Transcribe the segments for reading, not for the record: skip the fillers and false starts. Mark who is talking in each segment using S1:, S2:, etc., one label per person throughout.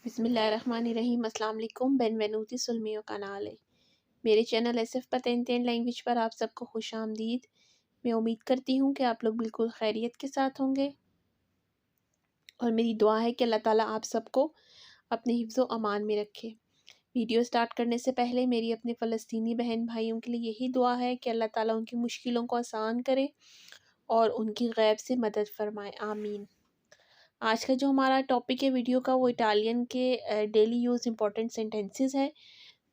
S1: बिस्मिल्लाहिर्रहमानिर्रहीम। अस्सलाम वालेकुम। बेनवेनुती सुलमियो कनाल है मेरे चैनल एसएफ पतेंतेन लैंग्वेज पर आप सबको खुश आमदीद। मैं उम्मीद करती हूँ कि आप लोग बिल्कुल खैरियत के साथ होंगे और मेरी दुआ है कि अल्लाह ताला आप सबको अपने हिफ्ज़ व अमान में रखे। वीडियो स्टार्ट करने से पहले मेरी अपने फ़लस्तीनी बहन भाइयों के लिए यही दुआ है कि अल्लाह ताला उनकी मुश्किलों को आसान करे और उनकी गैब से मदद फरमाए, आमीन। आज का जो हमारा टॉपिक है वीडियो का वो इटालियन के डेली यूज़ इम्पॉर्टेंट सेंटेंसेस है।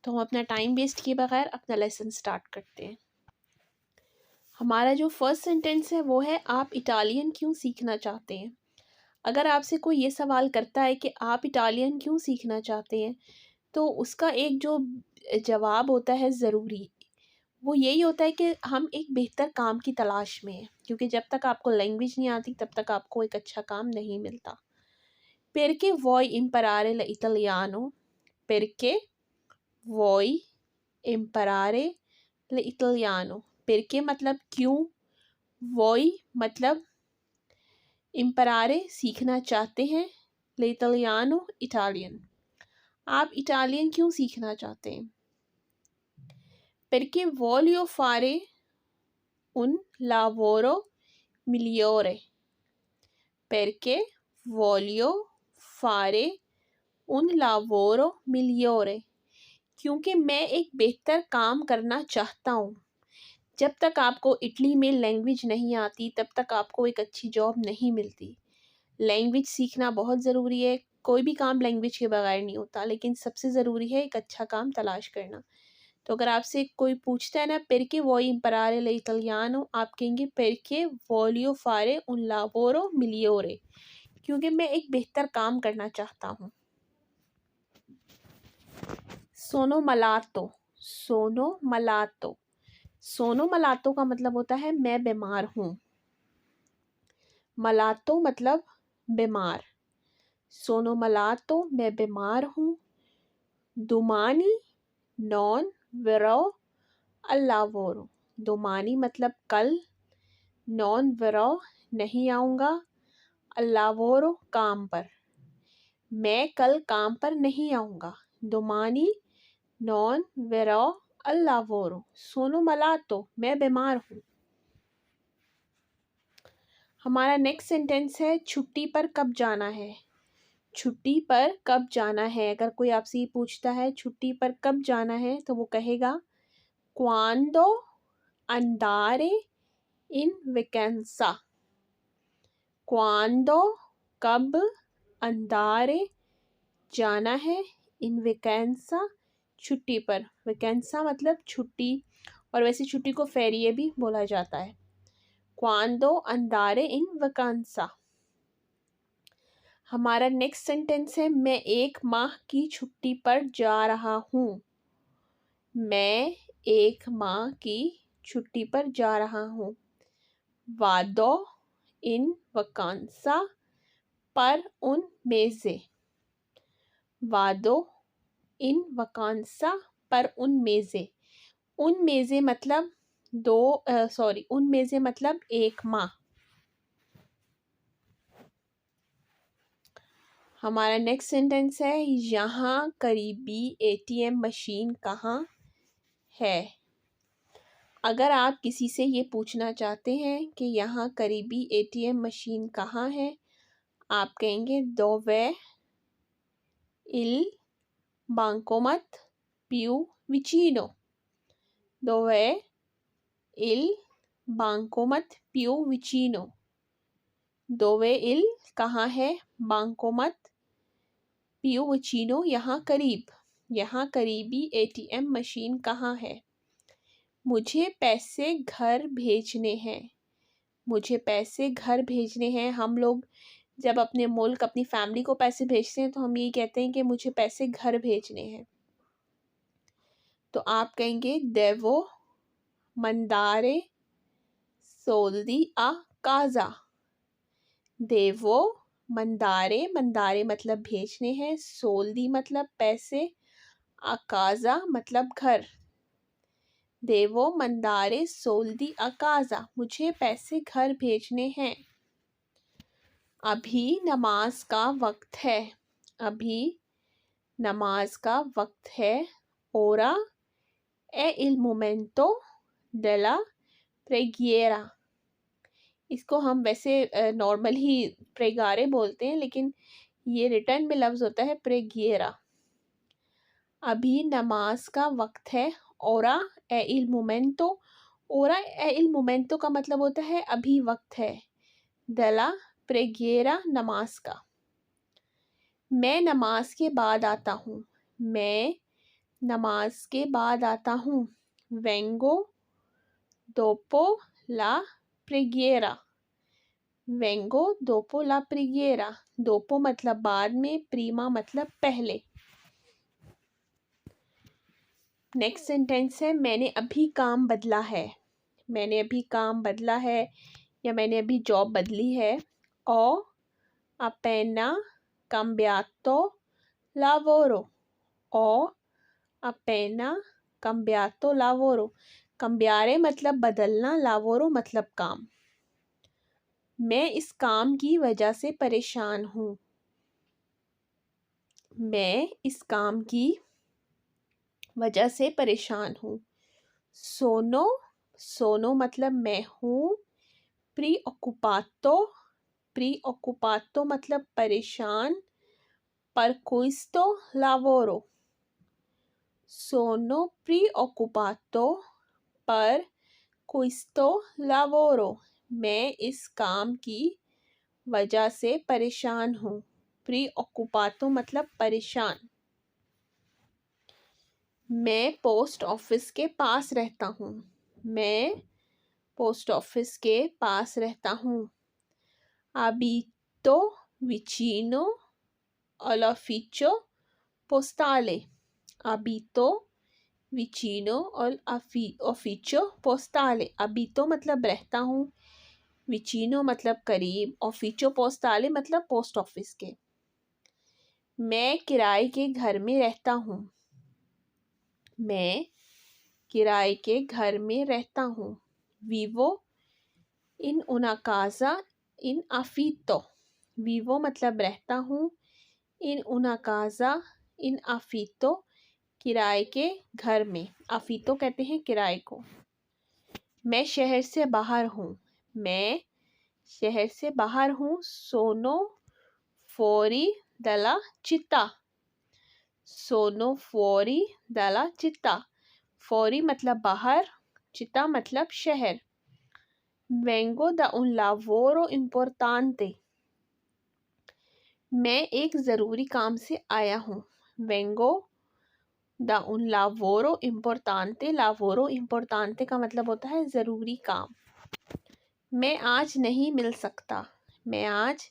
S1: तो हम अपना टाइम वेस्ट किए बगैर अपना लेसन स्टार्ट करते हैं। हमारा जो फर्स्ट सेंटेंस है वो है, आप इटालियन क्यों सीखना चाहते हैं। अगर आपसे कोई ये सवाल करता है कि आप इटालियन क्यों सीखना चाहते हैं, तो उसका एक जो जवाब होता है ज़रूरी, वो यही होता है कि हम एक बेहतर काम की तलाश में हैं, क्योंकि जब तक आपको लैंग्वेज नहीं आती तब तक आपको एक अच्छा काम नहीं मिलता। Perché vuoi imparare l'italiano? Perché vuoi imparare l'italiano? Perché मतलब क्यों, vuoi मतलब imparare सीखना चाहते हैं, l'italiano इटालियन, आप इटालियन क्यों सीखना चाहते हैं। Perché voglio fare un lavoro migliore. Perché voglio fare un lavoro migliore, क्योंकि मैं एक बेहतर काम करना चाहता हूँ। जब तक आपको इटली में लैंग्वेज नहीं आती तब तक आपको एक अच्छी जॉब नहीं मिलती। लैंग्वेज सीखना बहुत ज़रूरी है। कोई भी काम लैंग्वेज के बगैर नहीं होता, लेकिन सबसे ज़रूरी है एक अच्छा काम तलाश करना। तो अगर आपसे कोई पूछता है ना, perché vuoi imparare l'italiano, आप कहेंगे perché voglio fare un lavoro migliore, क्योंकि मैं एक बेहतर काम करना चाहता हूँ। सोनो मलातो, सोनो मलातो, सोनो मलातो का मतलब होता है मैं बीमार हूँ। मलातो मतलब बीमार। सोनो मलातो मैं बीमार हूँ। दुमानी नॉन वेरो अल्लावोरो, दुमानी मतलब कल, नॉन वेरो नहीं आऊँगा, अल्लावोरो काम पर, मैं कल काम पर नहीं आऊँगा। दुमानी नॉन वेरो अल्लावोरो, सोनो मलातो मैं बीमार हूँ। हमारा नेक्स्ट सेंटेंस है, छुट्टी पर कब जाना है। छुट्टी पर कब जाना है। अगर कोई आपसे ये पूछता है छुट्टी पर कब जाना है, तो वो कहेगा quando andare in vacanza। quando कब, andare जाना है, in vacanza छुट्टी पर। vacanza मतलब छुट्टी, और वैसे छुट्टी को फेरिए भी बोला जाता है। quando andare in vacanza। हमारा नेक्स्ट सेंटेंस है, मैं 1 माह की छुट्टी पर जा रहा हूँ। मैं 1 माह की छुट्टी पर जा रहा हूँ। वादो इन वकांसा पर उन मेज़े। वादो इन वकांसा पर उन मेज़े। उन मेज़े मतलब उन मेज़े मतलब 1 माह। हमारा नेक्स्ट सेंटेंस है, यहाँ करीबी एटीएम मशीन कहाँ है। अगर आप किसी से ये पूछना चाहते हैं कि यहाँ करीबी एटीएम मशीन कहाँ है, आप कहेंगे dove il bancomat più vicino। dove il bancomat più vicino। dove il कहाँ है, bancomat più vicino यहाँ करीब, यहाँ करीबी एटीएम मशीन कहाँ है। मुझे पैसे घर भेजने हैं। मुझे पैसे घर भेजने हैं। हम लोग जब अपने मुल्क अपनी फैमिली को पैसे भेजते हैं तो हम ये कहते हैं कि मुझे पैसे घर भेजने हैं। तो आप कहेंगे devo mandare soldi a casa। devo mandare, mandare मतलब भेजने हैं, soldi मतलब पैसे, a casa मतलब घर। devo mandare soldi a casa, मुझे पैसे घर भेजने हैं। अभी नमाज का वक्त है। अभी नमाज का वक्त है। ओरा ए इल मोमेंटो डेला प्रेगिएरा। इसको हम वैसे नॉर्मल ही प्रेगारे बोलते हैं, लेकिन ये रिटर्न में लफ्ज़ होता है प्रेगिएरा। अभी नमाज का वक्त है। ओरा ए इल मोमेंटो। ओरा ए इल मोमेंटो का मतलब होता है अभी वक्त है। डेला प्रेगिएरा नमाज का। मैं नमाज के बाद आता हूँ। मैं नमाज के बाद आता हूँ। वेंगो दोपो ला प्रेगिएरा। वेंगो दोपो ला प्रेगिएरा। दोपो मतलब बाद में, प्रीमा मतलब पहले। नेक्स्ट सेंटेंस है मैंने अभी काम बदला है। मैंने अभी काम बदला है या मैंने अभी जॉब बदली है। ओ appena cambiato lavoro। ओ appena cambiato lavoro। cambiare मतलब बदलना, lavoro मतलब काम। मैं इस काम की वजह से परेशान हूँ। मैं इस काम की वजह से परेशान हूँ। सोनो सोनो मतलब मैं हूँ। प्री मतलब परेशान। पर क्विस्तो लावोरो। सोनो प्री ऑक्युपातो पर क्विस्तो लावोरो। मैं इस काम की वजह से परेशान हूँ। प्री ऑक्युपातो मतलब परेशान। मैं पोस्ट ऑफिस के पास रहता हूँ। मैं पोस्ट ऑफिस के पास रहता हूँ। abito vicino all'ufficio postale। abito vicino all'ufficio postale। abito मतलब रहता हूँ, vicino मतलब करीब, ufficio postale मतलब पोस्ट ऑफिस के। मैं किराए के घर में रहता हूँ। मैं किराए के घर में रहता हूँ। vivo in una casa in affitto। vivo मतलब रहता हूँ, in una casa in affitto किराए के घर में। affitto कहते हैं किराए को। मैं शहर से बाहर हूँ। मैं शहर से बाहर हूँ। सोनो फोरी दला चित्ता। सोनो फोरी दला चित्ता। फोरी मतलब बाहर, चित्ता मतलब शहर। वेंगो दा उन लावोरो इम्पोर्टांते। मैं एक ज़रूरी काम से आया हूँ। वेंगो दा उन लावोरो इम्पोर्टांते। लावोरो इम्पोर्टांते का मतलब होता है ज़रूरी काम। मैं आज नहीं मिल सकता। मैं आज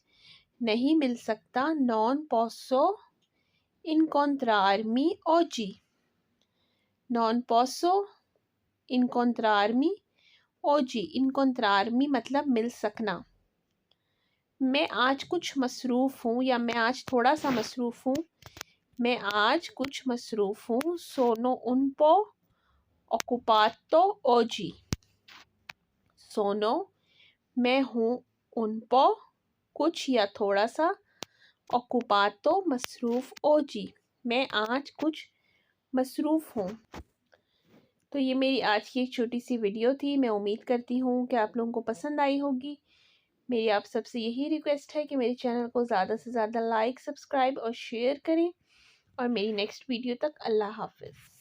S1: नहीं मिल सकता। नॉन पोसो incontrarmi oggi। नॉन पोसो incontrarmi oggi। incontrarmi मतलब मिल सकना। मैं आज कुछ मसरूफ़ हूँ या मैं आज थोड़ा सा मसरूफ़ हूँ। मैं आज कुछ मसरूफ़ हूँ। सोनो un po occupato oggi। सोनो मैं हूँ, उन पो कुछ या थोड़ा सा, ऑक्युपातो मसरूफ़, ओजी मैं आज कुछ मसरूफ़ हूँ। तो ये मेरी आज की एक छोटी सी वीडियो थी। मैं उम्मीद करती हूँ कि आप लोगों को पसंद आई होगी। मेरी आप सबसे यही रिक्वेस्ट है कि मेरे चैनल को ज़्यादा से ज़्यादा लाइक, सब्सक्राइब और शेयर करें। और मेरी नेक्स्ट वीडियो तक अल्लाह हाफ़िज़।